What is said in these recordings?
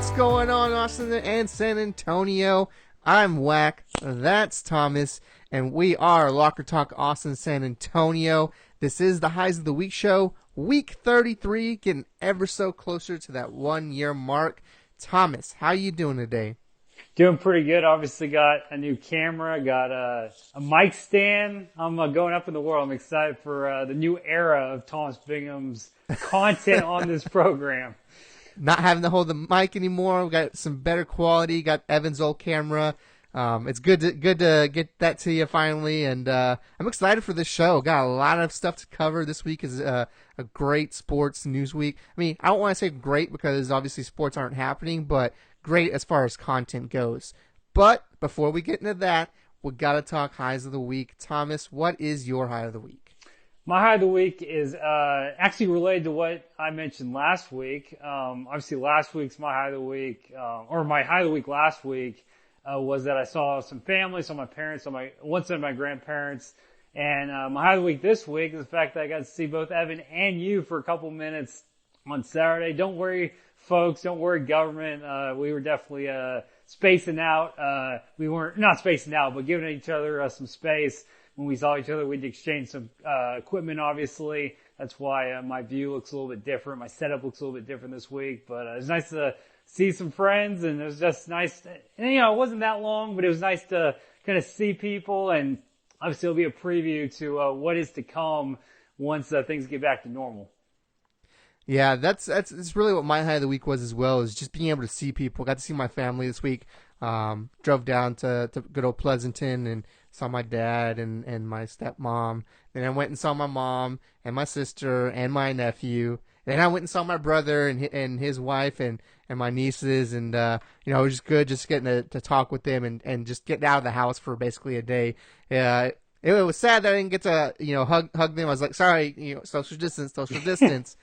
What's going on, Austin and San Antonio? I'm Whack, that's Thomas, and we are Locker Talk Austin San Antonio. This is the Highs of the Week show, week 33, getting ever so closer to that 1 year mark. Thomas, how you doing today? Doing pretty good. Obviously got a new camera, got a mic stand. I'm going up in the world. I'm excited for the new era of Thomas Bingham's content on this program. Not having to hold the mic anymore. We got some better quality. Got Evan's old camera. It's good to get that to you finally, and I'm excited for this show. Got a lot of stuff to cover. This week is a great sports news week. I mean, I don't want to say great because obviously sports aren't happening, but great as far as content goes. But before we get into that, we got to talk highs of the week. Thomas, what is your high of the week? My high of the week is actually related to what I mentioned last week. Obviously, last week's my high of the week, or my high of the week last week was that I saw some family, saw my parents, saw one set of my grandparents. And my high of the week this week is the fact that I got to see both Evan and you for a couple minutes on Saturday. Don't worry, folks. Don't worry, government. We were definitely spacing out. We weren't not spacing out, but giving each other some space. When we saw each other, we'd exchange some equipment, obviously. That's why my view looks a little bit different. My setup looks a little bit different this week. But it was nice to see some friends, and it was just nice. And, you know, it wasn't that long, but it was nice to kind of see people. And obviously, it'll be a preview to what is to come once things get back to normal. Yeah, that's really what my high of the week was as well, is just being able to see people. Got to see my family this week. Drove down to good old Pleasanton and saw my dad and my stepmom. Then I went and saw my mom and my sister and my nephew. Then I went and saw my brother and his wife and my nieces. And, you know, it was just good just getting to talk with them and just getting out of the house for basically a day. It was sad that I didn't get to, you know, hug them. I was like, sorry, you know, social distance.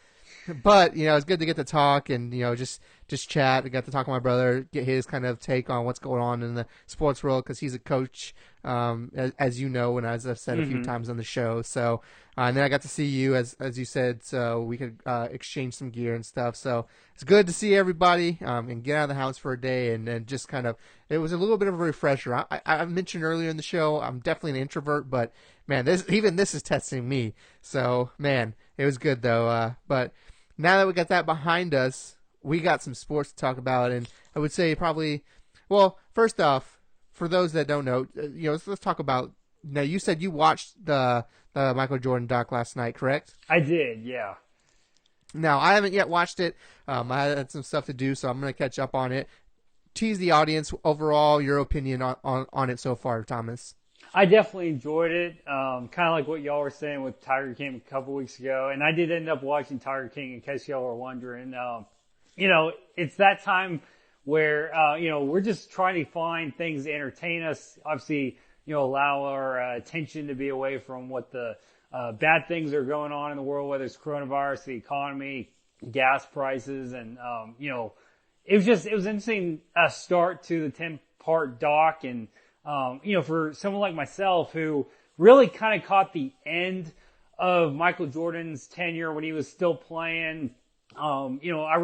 But, you know, it's good to get to talk and, you know, just chat. I got to talk to my brother, get his kind of take on what's going on in the sports world because he's a coach, as you know, and as I've said a few times on the show. So, and then I got to see you, as you said, so we could exchange some gear and stuff. So it's good to see everybody and get out of the house for a day and just kind of, it was a little bit of a refresher. I mentioned earlier in the show, I'm definitely an introvert, but, man, this is testing me. So, man, it was good, though. But now that we got that behind us, we got some sports to talk about, and I would say probably, well, first off, for those that don't know, you know, let's talk about. Now, you said you watched the Michael Jordan doc last night, correct? I did, yeah. Now, I haven't yet watched it. I had some stuff to do, so I'm going to catch up on it. Tease the audience overall your opinion on it so far, Thomas. I definitely enjoyed it. Kind of like what y'all were saying with Tiger King a couple weeks ago. And I did end up watching Tiger King, in case y'all were wondering. You know, it's that time where, you know, we're just trying to find things to entertain us. Obviously, you know, allow our attention to be away from what the bad things are going on in the world, whether it's coronavirus, the economy, gas prices. And, you know, it was interesting start to the 10-part doc. And, you know, for someone like myself who really kind of caught the end of Michael Jordan's tenure when he was still playing, you know, I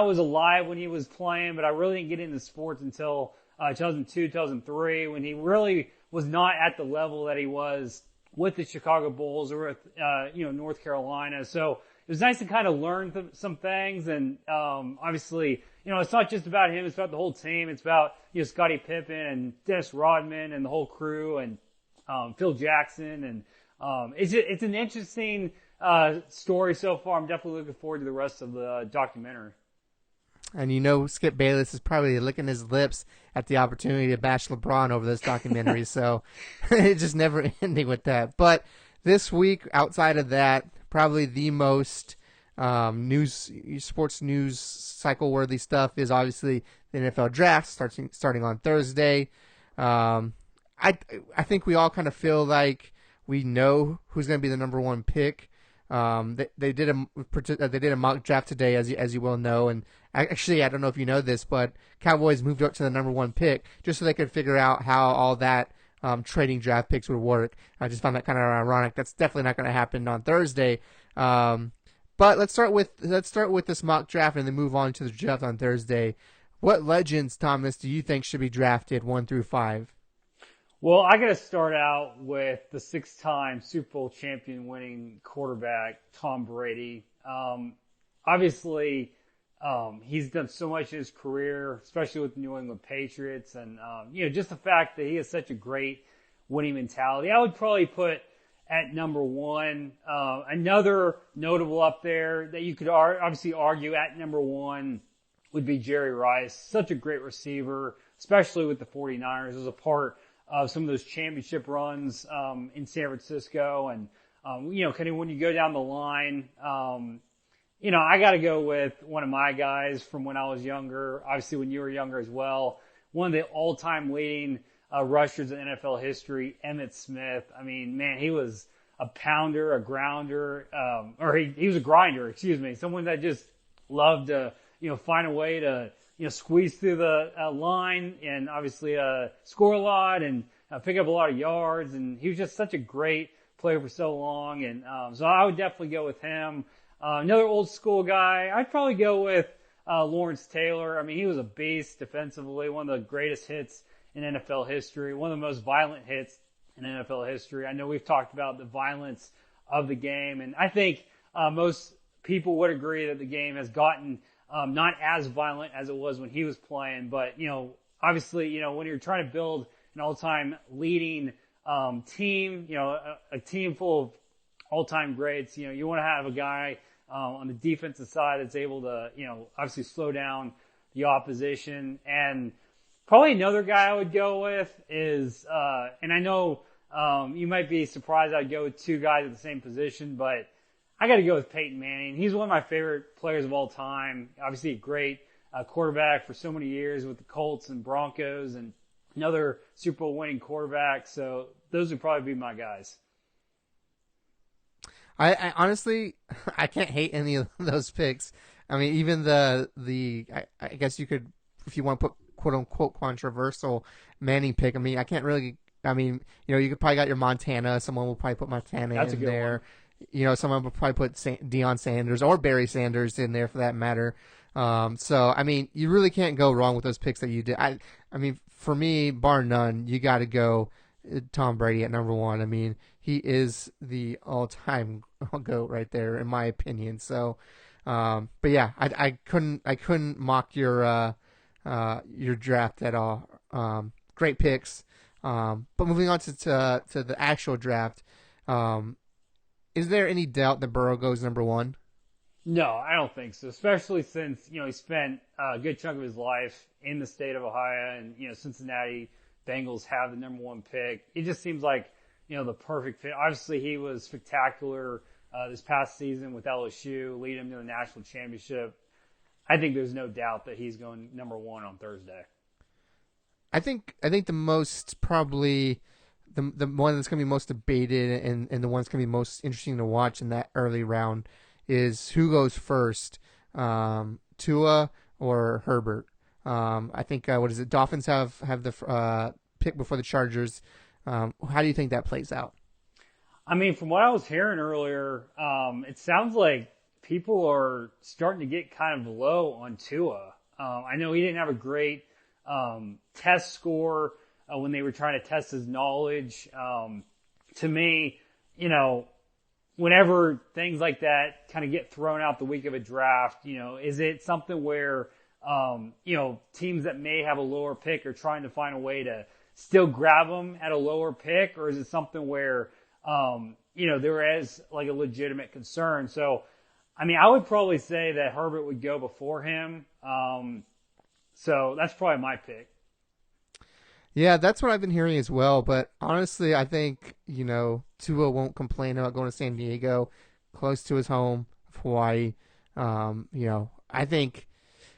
was alive when he was playing, but I really didn't get into sports until 2002, 2003, when he really was not at the level that he was with the Chicago Bulls or with, you know, North Carolina. So it was nice to kind of learn some things. And, obviously, you know, it's not just about him. It's about the whole team. It's about, you know, Scottie Pippen and Dennis Rodman and the whole crew and, Phil Jackson. And, it's an interesting, story so far. I'm definitely looking forward to the rest of the documentary. And you know, Skip Bayless is probably licking his lips at the opportunity to bash LeBron over this documentary. So it's just never ending with that. But this week, outside of that, probably the most sports news cycle-worthy stuff is obviously the NFL draft starting on Thursday. I think we all kind of feel like we know who's going to be the number one pick. They did a mock draft today, as you well know, and actually I don't know if you know this, but Cowboys moved up to the number one pick just so they could figure out how all that trading draft picks would work. I just found that kind of ironic. That's definitely not going to happen on Thursday. But let's start with this mock draft and then move on to the draft on Thursday. What legends, Thomas, do you think should be drafted 1 through 5? Well, I got to start out with the 6-time Super Bowl champion winning quarterback, Tom Brady. Obviously, he's done so much in his career, especially with the New England Patriots. And, just the fact that he has such a great winning mentality. I would probably put at number 1. Another notable up there that you could obviously argue at number 1 would be Jerry Rice. Such a great receiver, especially with the 49ers, as a part of some of those championship runs in San Francisco. And, kind of when you go down the line, I got to go with one of my guys from when I was younger, obviously when you were younger as well. One of the all-time leading rushers in NFL history, Emmitt Smith. I mean, man, he was a pounder, a grounder, or he was a grinder, excuse me. Someone that just loved to, find a way to, squeeze through the line and obviously score a lot and pick up a lot of yards. And he was just such a great player for so long. And so I would definitely go with him. Another old school guy, I'd probably go with Lawrence Taylor. I mean, he was a beast defensively, one of the greatest hits in NFL history, one of the most violent hits in NFL history. I know we've talked about the violence of the game, and I think most people would agree that the game has gotten not as violent as it was when he was playing. But, obviously, when you're trying to build an all-time leading team, a team full of all-time greats, you want to have a guy on the defensive side that's able to, obviously slow down the opposition. And probably another guy I would go with is, and I know you might be surprised I'd go with 2 guys at the same position, but I got to go with Peyton Manning. He's one of my favorite players of all time. Obviously a great quarterback for so many years with the Colts and Broncos, and another Super Bowl winning quarterback. So those would probably be my guys. I honestly, I can't hate any of those picks. I mean, even I guess you could, if you want to put quote unquote controversial Manning pick. I mean, I can't really. I mean, you could probably got your Montana. Someone will probably put Montana That's in a good there. one. Someone will probably put Deion Sanders or Barry Sanders in there for that matter. So I mean, you really can't go wrong with those picks that you did. I mean, for me, bar none, you got to go Tom Brady at number 1. I mean, he is the all-time GOAT right there, in my opinion. So, but yeah, I couldn't mock your draft at all. Great picks. But moving on to the actual draft, is there any doubt that Burrow goes number 1? No, I don't think so. Especially since, he spent a good chunk of his life in the state of Ohio, and, Cincinnati Bengals have the number 1 pick. It just seems like, the perfect fit. Obviously, he was spectacular this past season with LSU, leading him to the national championship. I think there's no doubt that he's going number 1 on Thursday. I think the most probably the one that's going to be most debated and the one that's going to be most interesting to watch in that early round is who goes first, Tua or Herbert. I think what is it? Dolphins have the pick before the Chargers. How do you think that plays out? I mean, from what I was hearing earlier, it sounds like people are starting to get kind of low on Tua. I know he didn't have a great test score when they were trying to test his knowledge. To me, whenever things like that kind of get thrown out the week of a draft, is it something where, teams that may have a lower pick are trying to find a way to still grab them at a lower pick? Or is it something where, there is like a legitimate concern? So, I mean, I would probably say that Herbert would go before him. So that's probably my pick. Yeah, that's what I've been hearing as well. But honestly, I think, Tua won't complain about going to San Diego, close to his home, Hawaii. I think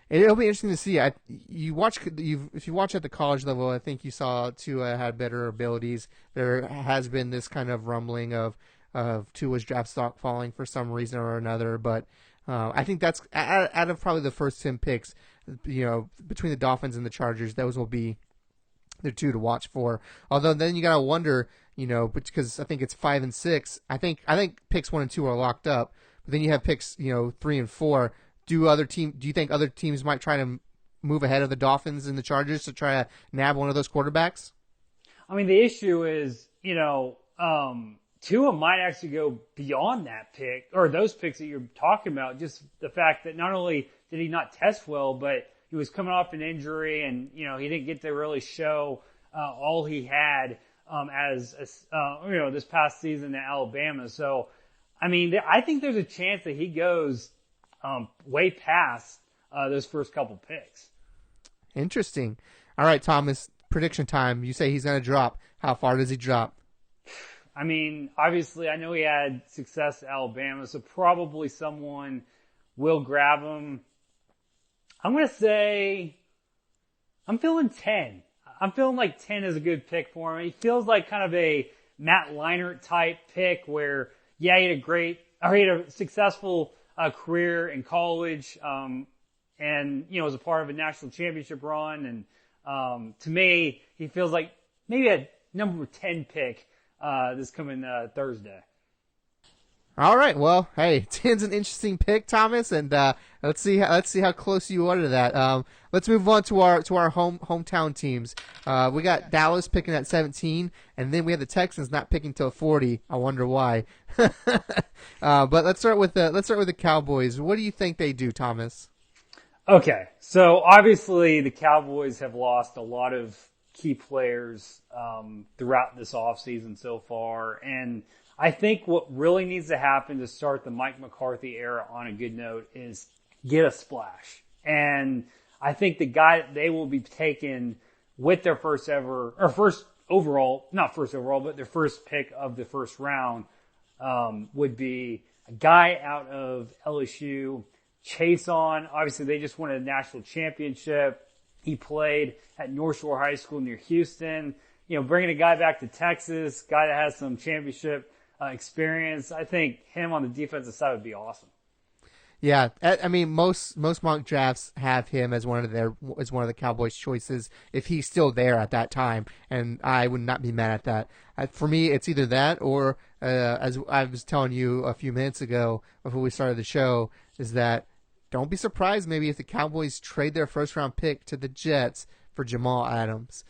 it'll be interesting to see. If you watch at the college level, I think you saw Tua had better abilities. There has been this kind of rumbling of Tua's draft stock falling for some reason or another. But I think that's out of probably the first 10 picks, between the Dolphins and the Chargers, those will be the 2 to watch for. Although then you gotta wonder, because I think it's 5 and 6. I think picks 1 and 2 are locked up. But then you have picks, 3 and 4. Do you think other teams might try to move ahead of the Dolphins and the Chargers to try to nab one of those quarterbacks? I mean, the issue is, Tua might actually go beyond that pick or those picks that you're talking about. Just the fact that not only did he not test well, but he was coming off an injury and, he didn't get to really show all he had this past season at Alabama. So, I mean, I think there's a chance that he goes way past those first couple picks. Interesting. All right, Thomas, prediction time. You say he's going to drop. How far does he drop? I mean, obviously, I know he had success at Alabama, so probably someone will grab him. I'm going to say I'm feeling 10. I'm feeling like 10 is a good pick for him. He feels like kind of a Matt Leinart type pick where, he had a successful career in college, and, was a part of a national championship run. And to me, he feels like maybe a number 10 pick this coming Thursday. All right. Well, hey, 10's an interesting pick, Thomas, and let's see how close you are to that. Let's move on to our hometown teams. We got Dallas picking at 17, and then we have the Texans not picking till 40. I wonder why. But let's start with the Cowboys. What do you think they do, Thomas? Okay, so obviously the Cowboys have lost a lot of key players throughout this offseason so far, and I think what really needs to happen to start the Mike McCarthy era on a good note is get a splash. And I think the guy that they will be taking with their first pick of the first round would be a guy out of LSU, Chase On. Obviously, they just won a national championship. He played at North Shore High School near Houston. Bringing a guy back to Texas, guy that has some championship experience. I think him on the defensive side would be awesome. Yeah, I mean most mock drafts have him as one of the Cowboys' choices if he's still there at that time, and I would not be mad at that. For me, it's either that or as I was telling you a few minutes ago before we started the show, is that don't be surprised maybe if the Cowboys trade their first round pick to the Jets for Jamal Adams.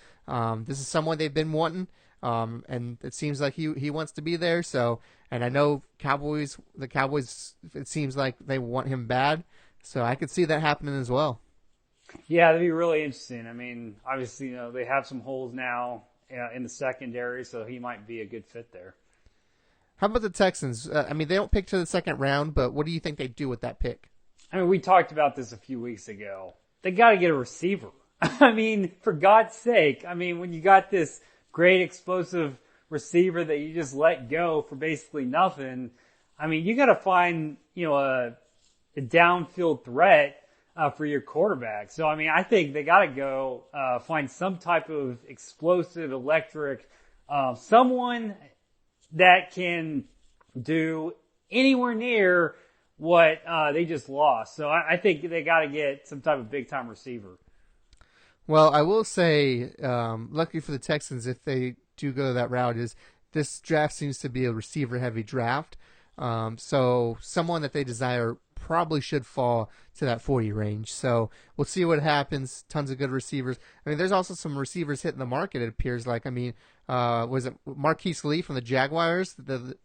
This is someone they've been wanting. And it seems like he wants to be there. So, and I know the Cowboys, it seems like they want him bad. So I could see that happening as well. Yeah, that'd be really interesting. I mean, obviously, they have some holes now in the secondary, so he might be a good fit there. How about the Texans? I mean, they don't pick to the second round, but what do you think they do with that pick? I mean, we talked about this a few weeks ago. They got to get a receiver. I mean, for God's sake. I mean, when you got this great explosive receiver that you just let go for basically nothing. I mean, you got to find, a downfield threat for your quarterback. So, I mean, I think they got to go find some type of explosive, electric, someone that can do anywhere near what they just lost. So I think they got to get some type of big-time receiver. Well, I will say, luckily for the Texans, if they do go that route, is this draft seems to be a receiver-heavy draft. So someone that they desire probably should fall to that 40 range. So we'll see what happens. Tons of good receivers. I mean, there's also some receivers hitting the market, it appears like. I mean, was it Marquise Lee from the Jaguars? The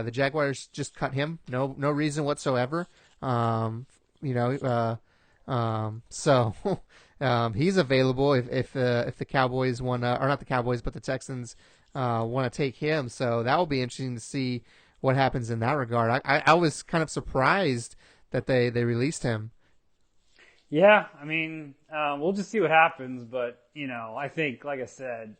Jaguars just cut him. No reason whatsoever. So he's available if the Cowboys want to, or not the Cowboys, but the Texans want to take him. So that will be interesting to see what happens in that regard. I was kind of surprised that they released him. Yeah, I mean, we'll just see what happens. But, I think, like I said,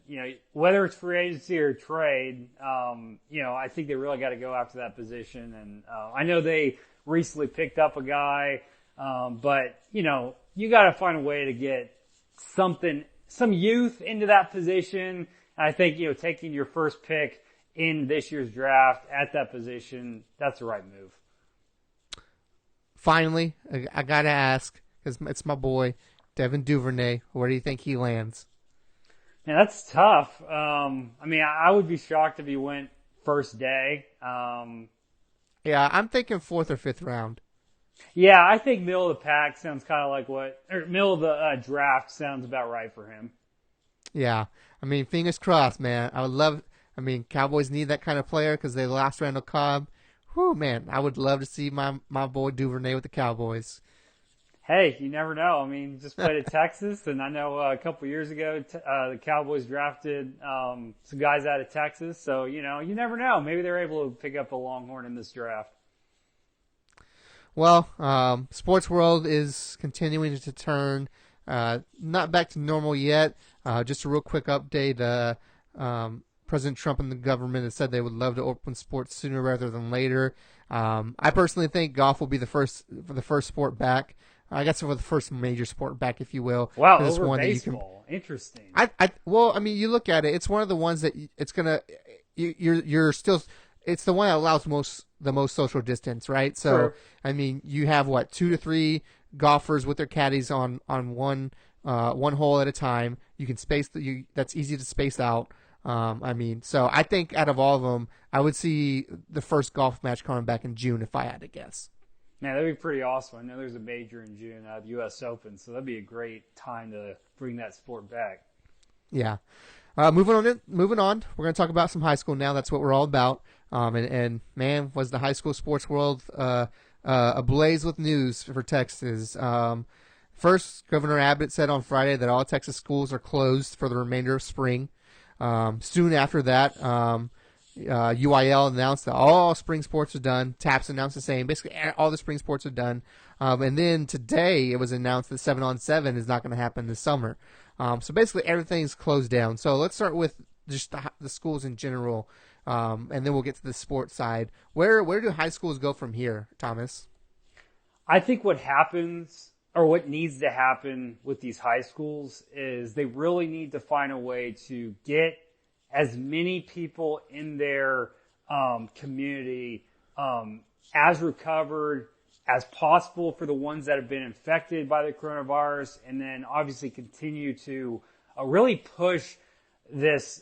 whether it's free agency or trade, I think they really got to go after that position. And I know they recently picked up a guy, but, you got to find a way to get some youth into that position. And I think, taking your first pick in this year's draft at that position, that's the right move. Finally, I got to ask, because it's my boy, Devin Duvernay. Where do you think he lands? Man, that's tough. I mean, I would be shocked if he went first day. Yeah, I'm thinking fourth or fifth round. Yeah, I think middle of the pack sounds kind of like or middle of the draft sounds about right for him. Yeah, I mean, fingers crossed, man. I would love. I mean, Cowboys need that kind of player because they lost Randall Cobb. Whew, man, I would love to see my boy Duvernay with the Cowboys. Hey, you never know. I mean, just played at Texas, and I know a couple years ago the Cowboys drafted some guys out of Texas. So you never know. Maybe they're able to pick up a Longhorn in this draft. Well, sports world is continuing to turn, not back to normal yet. Just a real quick update. President Trump and the government have said they would love to open sports sooner rather than later. I personally think golf will be the first sport back. I guess for the first major sport back, if you will. Wow, 'Cause it's over one baseball. Interesting. well, I mean, you look at it. It's one of the ones that it's gonna. You're still. It's the one that allows the most social distance, right? So, True. I mean, you have what 2 to 3 golfers with their caddies on one hole at a time. You can that's easy to space out. I mean, so I think out of all of them, I would see the first golf match coming back in June if I had to guess. Man, that'd be pretty awesome. I know there's a major in June, the U.S. Open, so that'd be a great time to bring that sport back. Yeah. Moving on. We're going to talk about some high school now. That's what we're all about. And man, was the high school sports world ablaze with news for Texas. First, Governor Abbott said on Friday that all Texas schools are closed for the remainder of spring. Soon after that, UIL announced that all spring sports are done. TAPS announced the same. Basically, all the spring sports are done. And then today, it was announced that 7-on-7 is not going to happen this summer. So basically, everything's closed down. So let's start with just the schools in general, and then we'll get to the sports side. Where do high schools go from here, Thomas? I think what happens, or what needs to happen with these high schools, is they really need to find a way to get as many people in their community as recovered as possible for the ones that have been infected by the coronavirus, and then obviously continue to really push this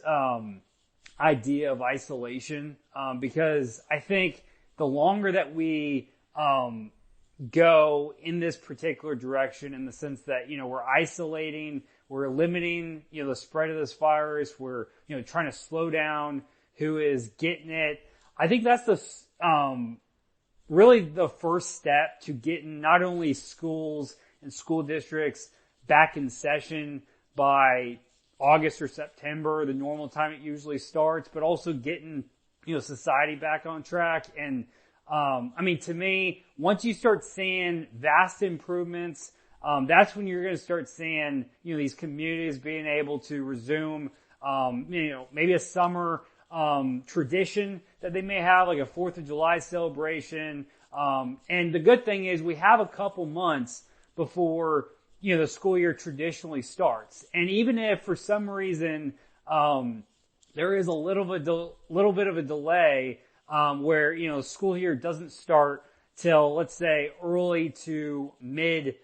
idea of isolation, because I think the longer that we go in this particular direction, in the sense that we're isolating, we're limiting the spread of this virus, we're trying to slow down who is getting it. I think that's the really the first step to getting not only schools and school districts back in session by August or September, the normal time it usually starts, but also getting society back on track. And I mean, to me, once you start seeing vast improvements, that's when you're going to start seeing these communities being able to resume maybe a summer tradition that they may have, like a 4th of July celebration. And the good thing is we have a couple months before the school year traditionally starts. And even if for some reason there is a little bit of a delay, where school year doesn't start till, let's say, early to mid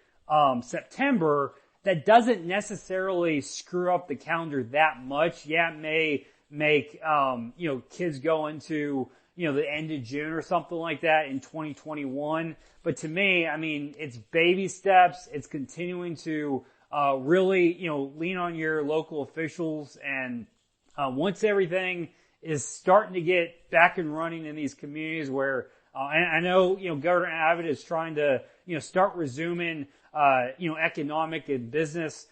September, that doesn't necessarily screw up the calendar that much. Yeah, it may make kids go into the end of June or something like that in 2021. But to me, I mean, it's baby steps. It's continuing to really lean on your local officials, and once everything is starting to get back and running in these communities where and I know Governor Abbott is trying to start resuming economic and business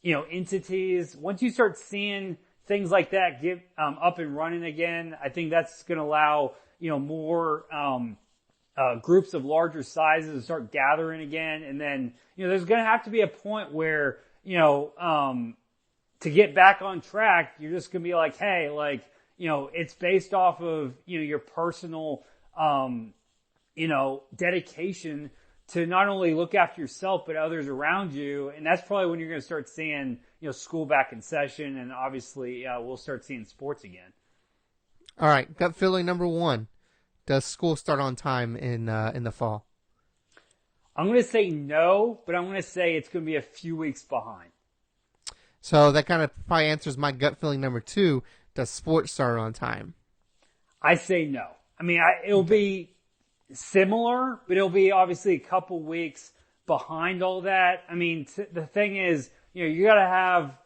entities. Once you start seeing things like that get up and running again, I think that's going to allow more groups of larger sizes to start gathering again. And then there's going to have to be a point where to get back on track, you're just going to be like, hey, like it's based off of your personal dedication to not only look after yourself but others around you. And that's probably when you're going to start seeing school back in session, and obviously we'll start seeing sports again. All right, gut feeling number 1: does school start on time in the fall? I'm going to say no, but I'm going to say it's going to be a few weeks behind. So that kind of probably answers my gut feeling number 2: does sports start on time? I say no. I mean, it'll be similar, but it'll be obviously a couple weeks behind all that. I mean, the thing is, you got to have,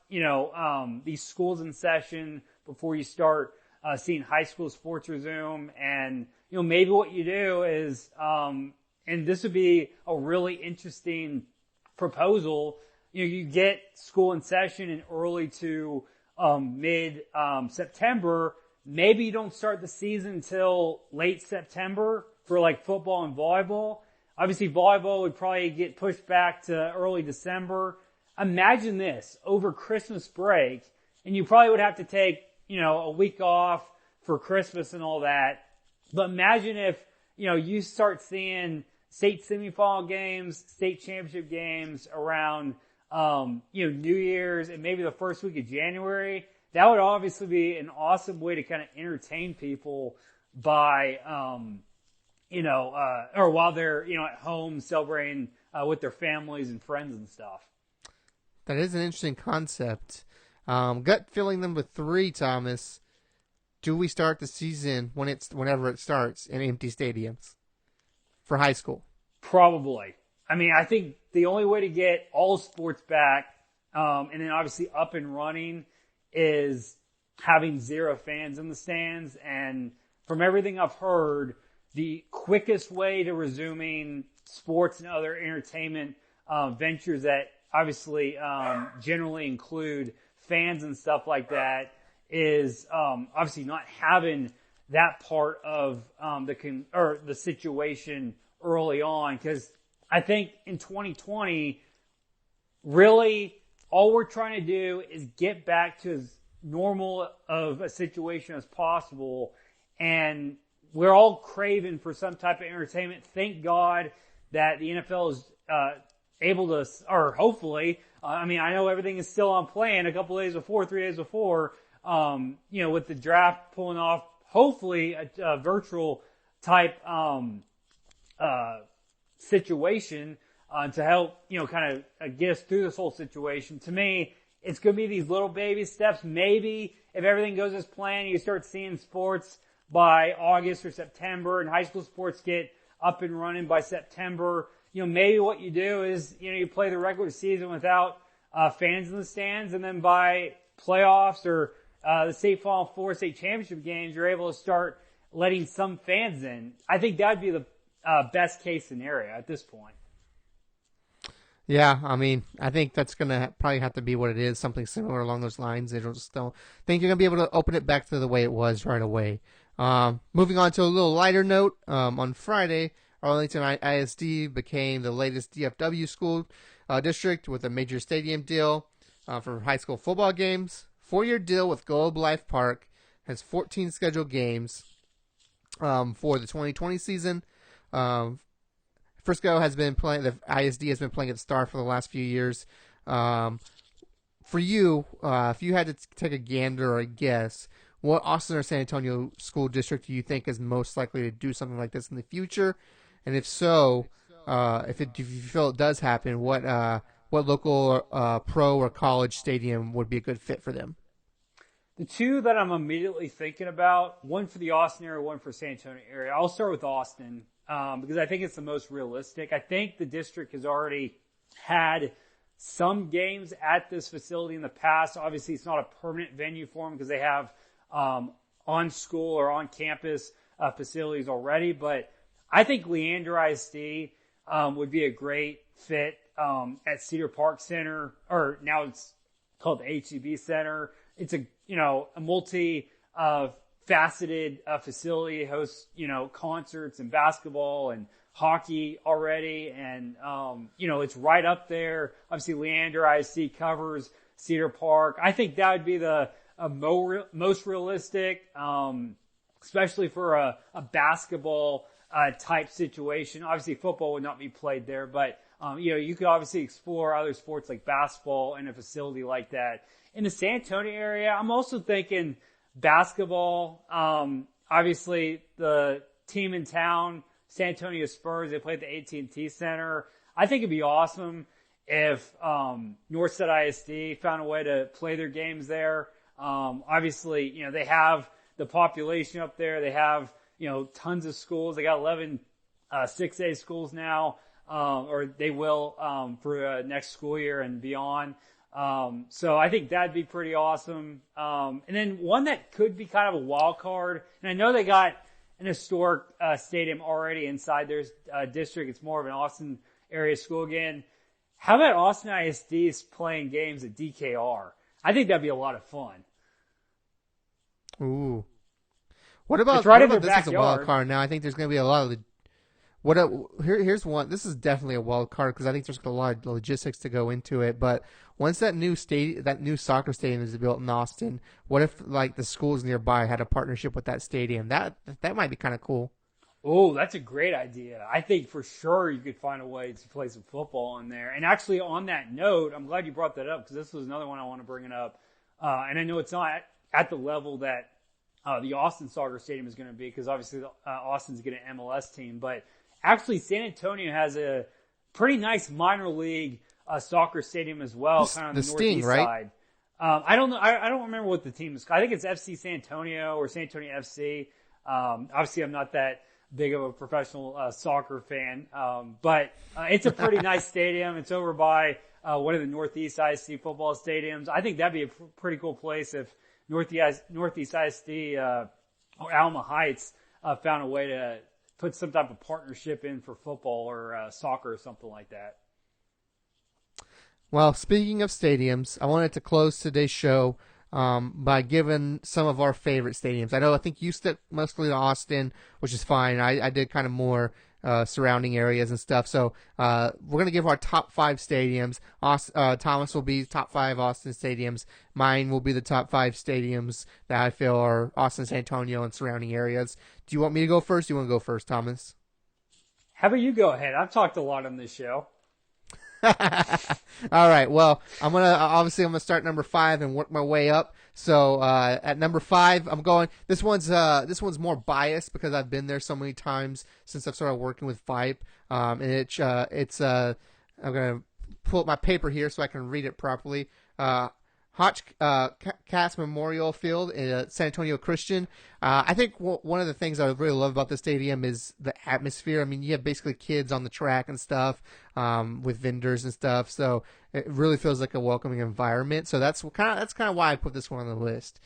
these schools in session before you start seeing high school sports resume. And, maybe what you do is, and this would be a really interesting proposal, you get school in session in early to mid September. Maybe you don't start the season until late September for like football and volleyball. Obviously, volleyball would probably get pushed back to early December. Imagine this, over Christmas break, and you probably would have to take, a week off for Christmas and all that. But imagine if, you start seeing state semifinal games, state championship games around, New Year's and maybe the first week of January. That would obviously be an awesome way to kind of entertain people by, or while they're, at home celebrating with their families and friends and stuff. That is an interesting concept. Gut feeling number 3, Thomas. Do we start the season whenever it starts in empty stadiums for high school? Probably. I mean, I think the only way to get all sports back, and then obviously up and running, is having 0 fans in the stands. And from everything I've heard, the quickest way to resuming sports and other entertainment ventures that obviously generally include fans and stuff like that is obviously not having that part of the situation early on. Because I think in 2020, really all we're trying to do is get back to as normal of a situation as possible. And we're all craving for some type of entertainment. Thank God that the NFL is able to, or hopefully, I know everything is still on plan a couple days before, 3 days before, with the draft pulling off, hopefully a virtual type situation to help, kind of get us through this whole situation. To me, it's going to be these little baby steps. Maybe if everything goes as planned, you start seeing sports by August or September, and high school sports get up and running by September. Maybe what you do is, you play the regular season without fans in the stands, and then by playoffs or the state Final Four, state championship games, you're able to start letting some fans in. I think that'd be the best case scenario at this point. Yeah, I think that's going to probably have to be what it is, something similar along those lines. They just don't think you're going to be able to open it back to the way it was right away. Moving on to a little lighter note, on Friday, Arlington ISD became the latest DFW school district with a major stadium deal for high school football games. 4-year deal with Globe Life Park, has 14 scheduled games for the 2020 season. Frisco has been playing, the ISD has been playing at the Star for the last few years. For you, if you had to take a gander or a guess, what Austin or San Antonio school district do you think is most likely to do something like this in the future? And if so, if you feel it does happen, what local pro or college stadium would be a good fit for them? The two that I'm immediately thinking about, one for the Austin area, one for San Antonio area. I'll start with Austin because I think it's the most realistic. I think the district has already had some games at this facility in the past. Obviously, it's not a permanent venue for them because they have on school or on campus facilities already. But I think Leander ISD would be a great fit at Cedar Park Center, or now it's called the HEB Center. It's a multi faceted facility. It hosts, concerts and basketball and hockey already. And, it's right up there. Obviously, Leander ISD covers Cedar Park. I think that would be the most realistic, especially for a basketball type situation. Obviously, football would not be played there, but, you could obviously explore other sports like basketball in a facility like that. In the San Antonio area, I'm also thinking basketball. Obviously, the team in town, San Antonio Spurs, they play at the AT&T Center. I think it'd be awesome if Northside ISD found a way to play their games there. Obviously, they have the population up there. They have, tons of schools. They got 11 6A schools now, or they will for next school year and beyond. So I think that'd be pretty awesome. And then one that could be kind of a wild card, and I know they got an historic stadium already inside their district. It's more of an Austin area school again. How about Austin ISD's playing games at DKR? I think that'd be a lot of fun. Ooh. What about, It's right in their this is a wild backyard. card now? I think there's going to be a lot of here's one. This is definitely a wild card because I think there's a lot of logistics to go into it. But once that new soccer stadium is built in Austin, what if like the schools nearby had a partnership with that stadium? That might be kind of cool. Oh, that's a great idea. I think for sure you could find a way to play some football in there. And actually, on that note, I'm glad you brought that up because this was another one I want to bring it up. And I know it's not at the level that the Austin Soccer Stadium is going to be because obviously Austin's getting an MLS team. But actually, San Antonio has a pretty nice minor league soccer stadium as well, kind of on the Sting, northeast right? side. I don't know. I don't remember what the team is. I think it's FC San Antonio or San Antonio FC. Obviously, I'm not that big of a professional soccer fan, but it's a pretty nice stadium. It's over by one of the Northeast ISD football stadiums. I think that'd be a pretty cool place if Northeast ISD or Alma Heights found a way to put some type of partnership in for football or soccer or something like that. Well, speaking of stadiums, I wanted to close today's show by giving some of our favorite stadiums. I think you stuck mostly to Austin, which is fine. I did kind of more surrounding areas and stuff. So we're going to give our top 5 stadiums. Thomas will be top 5 Austin stadiums. Mine will be the top 5 stadiums that I feel are Austin, San Antonio, and surrounding areas. Do you want me to go first? Do you want to go first, Thomas? How about you go ahead? I've talked a lot on this show. All right. Well, I'm gonna start number 5 and work my way up. So at number 5, I'm going. This one's more biased because I've been there so many times since I've started working with Vipe. I'm gonna pull up my paper here so I can read it properly. Cass Memorial Field in San Antonio Christian. I think one of the things I really love about the stadium is the atmosphere. I mean, you have basically kids on the track and stuff with vendors and stuff, so it really feels like a welcoming environment. So that's kind of why I put this one on the list.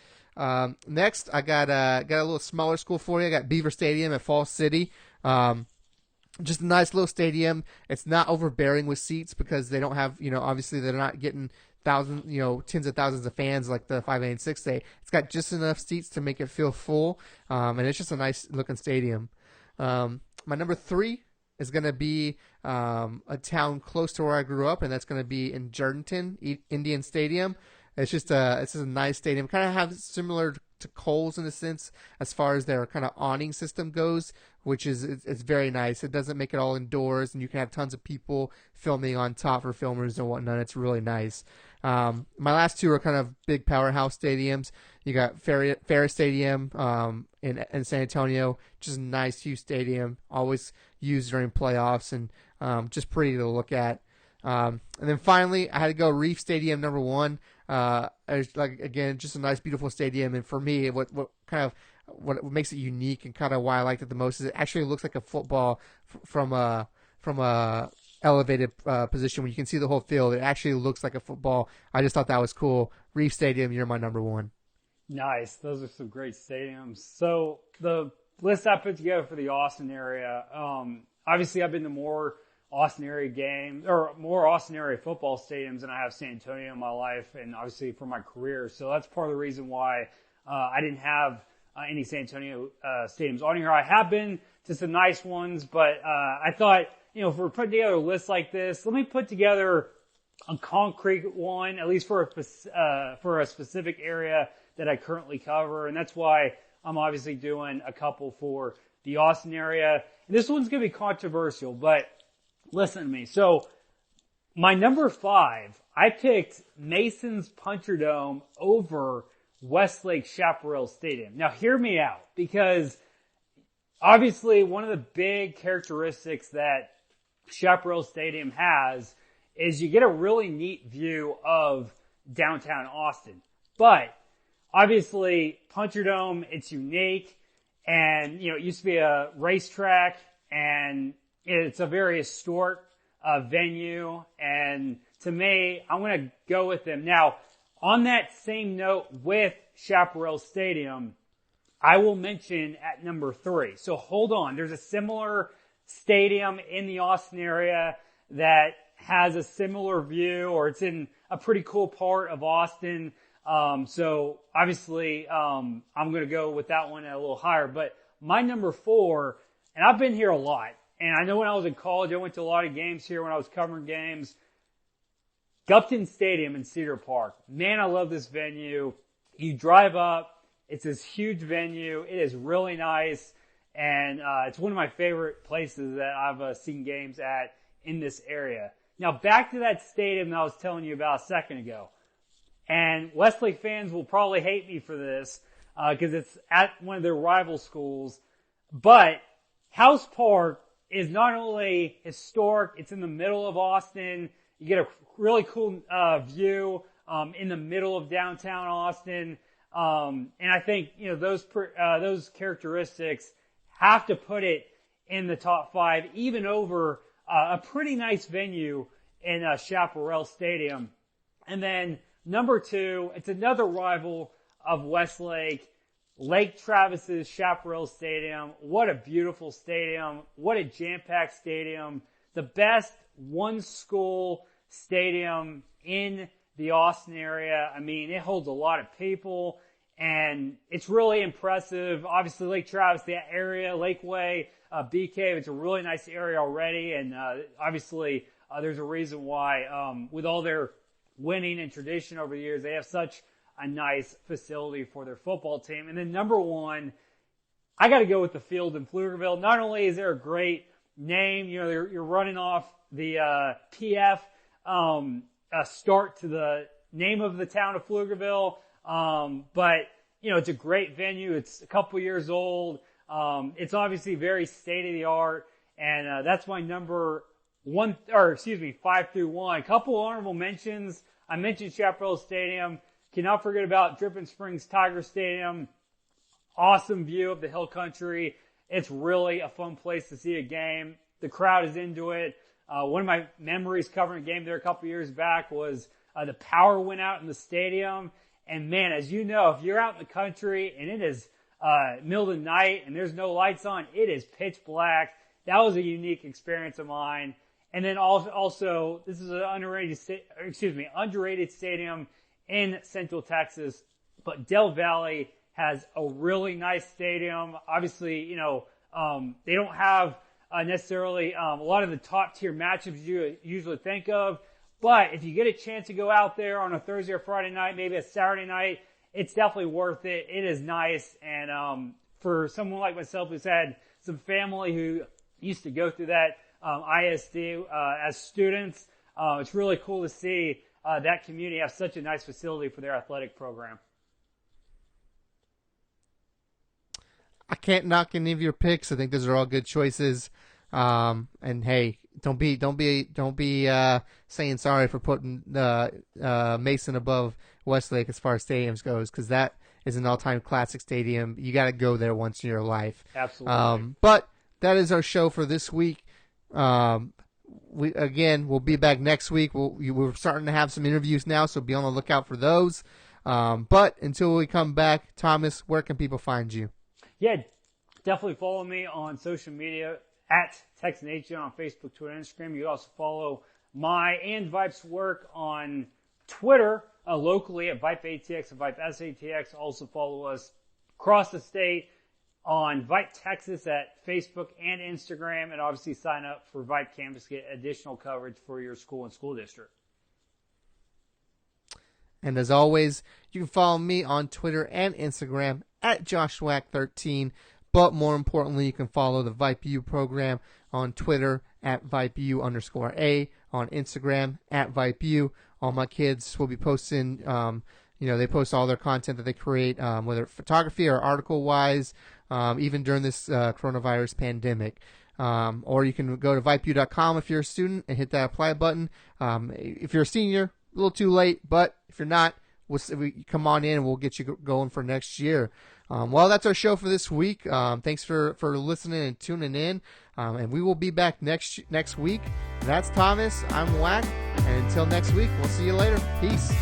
Next, I got a little smaller school for you. I got Beaver Stadium at Falls City. Just a nice little stadium. It's not overbearing with seats because they don't have, obviously they're not getting tens of thousands of fans like the 5A and 6A. It's got just enough seats to make it feel full, and it's just a nice looking stadium. My number 3 is going to be a town close to where I grew up, and that's going to be in Jourdanton, Indian Stadium. It's just a nice stadium. Kind of have similar to Coles in a sense as far as their kind of awning system goes, which is it's very nice. It doesn't make it all indoors, and you can have tons of people filming on top for filmers and whatnot. It's really nice. My last 2 are kind of big powerhouse stadiums. You got Ferris Stadium in San Antonio, just a nice, huge stadium, always used during playoffs and just pretty to look at. And then finally, I had to go Reef Stadium number 1. It's again, just a nice, beautiful stadium. And for me, what makes it unique and kind of why I liked it the most is it actually looks like a football from a elevated position when you can see the whole field. It actually looks like a football. I just thought that was cool. Reef Stadium, you're my number 1. Nice. Those are some great stadiums. So the list I put together for the Austin area, obviously I've been to more Austin area football stadiums than I have San Antonio in my life, and obviously for my career. So that's part of the reason why I didn't have any San Antonio stadiums on here. I have been to some nice ones, but I thought, if we're putting together a list like this, let me put together a concrete one, at least for a specific area that I currently cover, and that's why I'm obviously doing a couple for the Austin area. And this one's going to be controversial, but listen to me. So my number 5, I picked Mason's Puncherdome over Westlake Chaparral Stadium. Now hear me out, because obviously one of the big characteristics that Chaparral Stadium has is you get a really neat view of downtown Austin. But obviously Puncherdome, it's unique, And, it used to be a racetrack, and it's a very historic venue. And to me, I'm going to go with them. Now, on that same note with Chaparral Stadium, I will mention at number 3. So hold on. There's a similar stadium in the Austin area that has a similar view, or it's in a pretty cool part of Austin. So obviously, I'm going to go with that one at a little higher. But my number 4, and I've been here a lot, and I know when I was in college, I went to a lot of games here when I was covering games. Gupton Stadium in Cedar Park. Man, I love this venue. You drive up, it's this huge venue. It is really nice, and it's one of my favorite places that I've seen games at in this area. Now, back to that stadium that I was telling you about a second ago. And Westlake fans will probably hate me for this because it's at one of their rival schools. But House Park is not only historic, it's in the middle of Austin. You get a really cool view in the middle of downtown Austin. And I think those characteristics have to put it in the top 5, even over a pretty nice venue in Chaparral Stadium. And then number 2, it's another rival of Westlake, Lake Travis's Chaparral Stadium. What a beautiful stadium. What a jam-packed stadium. The best one-school stadium in the Austin area. I mean, it holds a lot of people, and it's really impressive. Obviously, Lake Travis, the area, Lakeway, Bee Cave, it's a really nice area already, and obviously there's a reason why, with all their winning and tradition over the years, they have such a nice facility for their football team. And then number 1, I got to go with the field in Pflugerville. Not only is there a great name, you're running off the PF start to the name of the town of Pflugerville, but it's a great venue. It's a couple years old. It's obviously very state of the art, and that's my number 5 through 1. A couple honorable mentions. I mentioned Chaparral Stadium. Cannot forget about Dripping Springs Tiger Stadium. Awesome view of the hill country. It's really a fun place to see a game. The crowd is into it. One of my memories covering a game there a couple years back was the power went out in the stadium. And man, as you know, if you're out in the country and it is middle of the night and there's no lights on, it is pitch black. That was a unique experience of mine. And then also this is an underrated stadium in Central Texas, but Del Valle has a really nice stadium. Obviously, they don't have necessarily a lot of the top tier matchups you usually think of, but if you get a chance to go out there on a Thursday or Friday night, maybe a Saturday night, it's definitely worth it. It is nice, and for someone like myself who's had some family who used to go through that ISD as students, it's really cool to see that community have such a nice facility for their athletic program. I can't knock any of your picks. I think those are all good choices. And hey, don't be saying sorry for putting Mason above Westlake as far as stadiums goes, because that is an all-time classic stadium. You got to go there once in your life. Absolutely. But that is our show for this week. We'll be back next week. We're starting to have some interviews now, so be on the lookout for those. But until we come back, Thomas, where can people find you? Yeah, definitely follow me on social media at TexanHN on Facebook, Twitter, and Instagram. You can also follow my and Vipe's work on Twitter locally at Vipe ATX and Vipe SATX. Also follow us across the state on Vipe Texas at Facebook and Instagram, and obviously sign up for Vipe Campus to get additional coverage for your school and school district. And as always, you can follow me on Twitter and Instagram at JoshWack13. But more importantly, you can follow the VipeU program on Twitter at VipeU_A, on Instagram at VipeU. All my kids will be posting, they post all their content that they create, whether photography or article-wise, even during this coronavirus pandemic. Or you can go to VipeU.com if you're a student and hit that apply button. If you're a senior, a little too late, but if you're not, come on in and we'll get you going for next year. Well, that's our show for this week. Thanks for listening and tuning in. And we will be back next week. That's Thomas. I'm Wack. And until next week, we'll see you later. Peace.